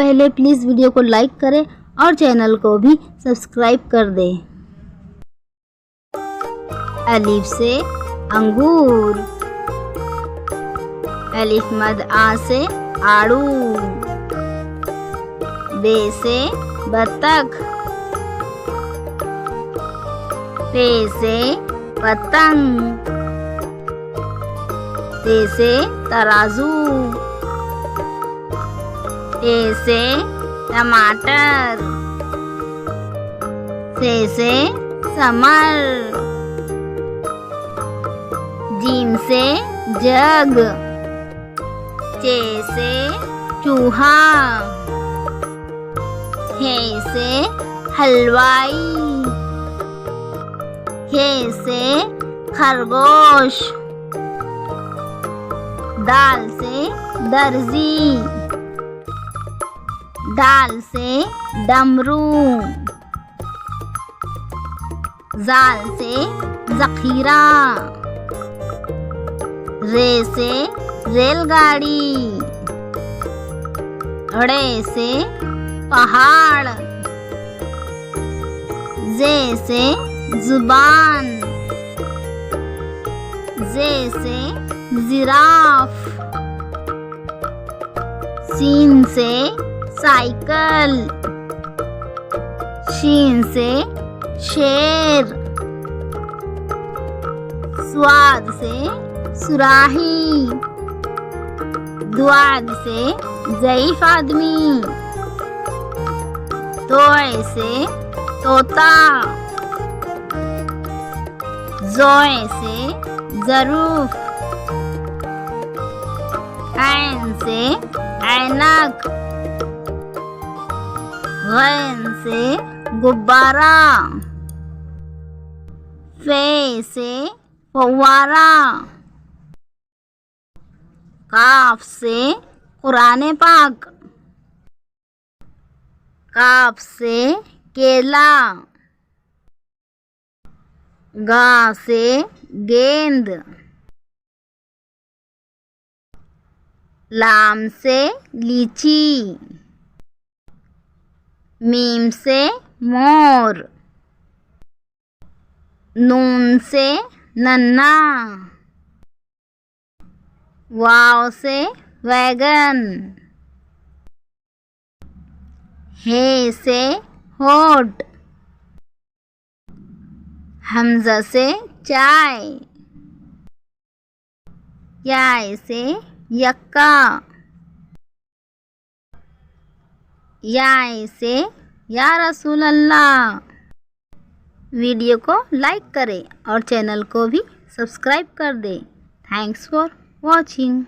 पहले please video को like करें और चैनल को भी सब्सक्राइब कर दें। अलिफ से अंगूर, अलिफ मद आ से आड़ू, बे से बतख, पे से पतंग, ते से तराजू, टे से टमाटर, से समर, जीम से जग, चे से चूहा, हे से हलवाई, हे से खरगोश, दाल से दर्जी, दाल से डमरू, जाल से जखीरा, रे से रेलगाड़ी, ड़े से पहाड़, जे से जुबान, जे से जिराफ, सीन से साइकिल, शीन से शेर, स्वाद से सुराही, दुआद से ज़ईफ आदमी, तोए से तोता, जोए से ज़रूफ, ऐन से ऐनक, गैन से गुब्बारा, फे से फव्वारा, काफ से कुरान पाक, काफ से केला, गा से गेंद, लाम से लीची, मीम से मोर, नून से नन्ना, वाव से वैगन, हे से होठ, हमजा से चाय, याय से यक्का, याय से या रसूल अल्लाह। वीडियो को लाइक करें और चैनल को भी सब्सक्राइब कर दें। Thanks for watching.